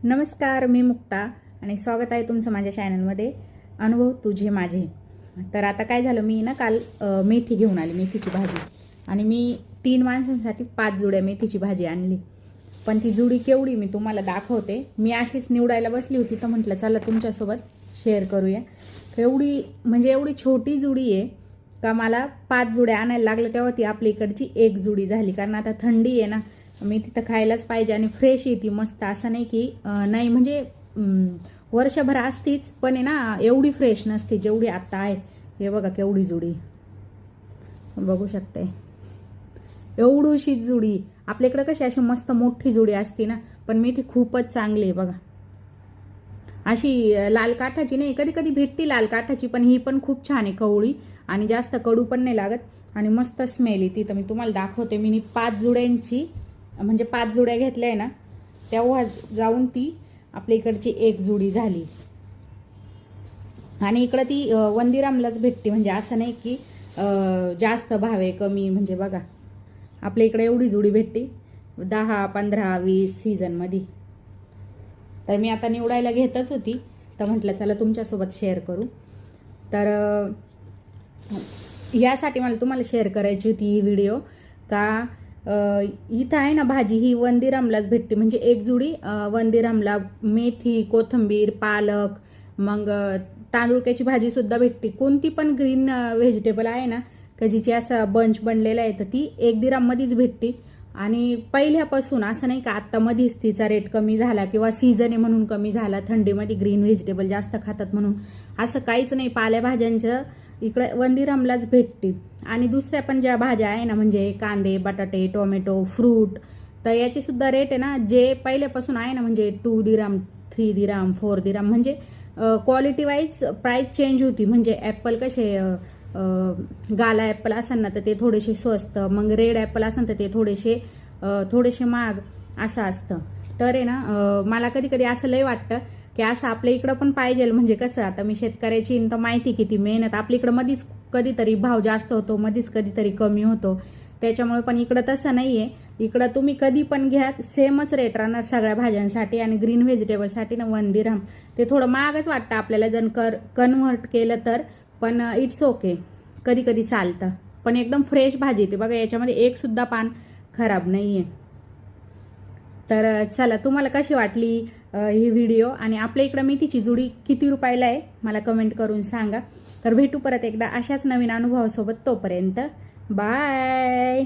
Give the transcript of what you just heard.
नमस्कार, मी मुक्ता आणि स्वागत आहे तुमचं माझ्या चॅनलमध्ये अनुभव तुझे माझे. तर आता काय झालं, मी ना काल मेथी घेऊन आली, मेथीची भाजी. आणि मी 3 माणसांसाठी 5 जुड्या मेथीची भाजी आणली. पण ती जुडी केवढी मी तुम्हाला दाखवते. मी अशीच निवडायला बसली होती तर म्हटलं चला तुमच्यासोबत शेअर करूया. एवढी म्हणजे एवढी छोटी जुडी आहे का मला 5 जुड्या आणायला लागल्या तेव्हा ती आपल्या इकडची एक जुडी झाली. कारण आता थंडी आहे ना, मेथी तर खायलाच पाहिजे आणि फ्रेश येते मस्त. असं नाही की नाही म्हणजे वर्षभर असतीच पण आहे ना, एवढी फ्रेश नसते जेवढी आता आहे. हे बघा केवढी जुडी बघू शकते, एवढीशी जुडी. आपल्याकडे कशी अशी मस्त मोठी जुडी असते ना, पण मेथी खूपच चांगली आहे बघा. अशी लाल काठाची नाही, कधी कधी भेटती लाल काठाची, पण ही पण खूप छान आहे, कवळी आणि जास्त कडू पण नाही लागत आणि मस्त स्मेल येते. तर मी तुम्हाला दाखवते. मी 5 जुड्यांची म्हणजे 5 जुड्या घेतल्या आहे ना, तेव्हा जाऊन ती आपल्या इकडची एक जुडी झाली. आणि इकडं ती वंदीरामलाच भेटते, म्हणजे असं नाही की जास्त भाव आहे कमी. म्हणजे बघा आपल्या इकडे एवढी जुडी भेटते 10, 15, 20 सीझनमध्ये. तर मी आता निवडायला घेतच होती तर म्हटलं चला तुमच्यासोबत शेअर करू. तर यासाठी मला तुम्हाला शेअर करायची होती ही व्हिडिओ का इथं आहे ना भाजी ही वंदीरामलाच भेटते. म्हणजे एक जुडी वंदीरामला मेथी, कोथिंबीर, पालक, मग तांदुळक्याची भाजीसुद्धा भेटते. कोणती पण ग्रीन व्हेजिटेबल आहे ना का जिची असा बंच बनलेला आहे तर ती 1 दिराममध्येच भेटते. आणि पहिल्यापासून असं नाही का आत्ता मध्येच तिचा रेट कमी झाला किंवा सीझन आहे म्हणून कमी झाला, थंडीमध्ये ग्रीन व्हेजिटेबल जास्त खातात म्हणून, असं काहीच नाही. पालेभाज्यांचं इकडे वंदीरामलाच भेटते. आणि दुसऱ्या पण ज्या भाज्या आहे ना, म्हणजे कांदे, बटाटे, टोमॅटो, फ्रूट, तर याचे सुद्धा रेट आहे ना जे पहिल्यापासून आहे ना, म्हणजे 2 दिराम, 3 दिराम, 4 दिराम, म्हणजे क्वालिटी वाईज प्राईस चेंज होती. म्हणजे ॲपल कसे गाला ॲपल असेल ना तर ते थोडेसे स्वस्त, मग रेड ॲपल असेल तर ते थोडेसे महाग असं असतं. तर आहे ना मला कधी कधी असं लय वाटतं की असं आपल्या इकडं पण पाहिजे. म्हणजे कसं आता मी शेतकऱ्याची तर माहिती किती मेहनत. आपल्या इकडं मधीच कधीतरी भाव जास्त होतो, मधीच कधीतरी कमी होतो. त्याच्यामुळे पण इकडं तसं नाही आहे. इकडं तुम्ही कधी पण घ्या सेमच रेट राहणार सगळ्या भाज्यांसाठी. आणि ग्रीन व्हेजिटेबलसाठी ना वंदीराम ते थोडं महागच वाटतं आपल्याला जर कन्व्हर्ट केलं तर, पण इट्स ओके, कधी कधी चालतं. पण एकदम फ्रेश भाजी येते बघा, याच्यामध्ये एक सुद्धा पान खराब नाही आहे. तर चला तुम्हाला कशी वाटली ही व्हिडिओ, आणि आपल्या इकडं मेथीची जुडी किती रुपयाला आहे मला कमेंट करून सांगा. तर भेटू परत एकदा अशाच नवीन अनुभवासोबत. तोपर्यंत बाय.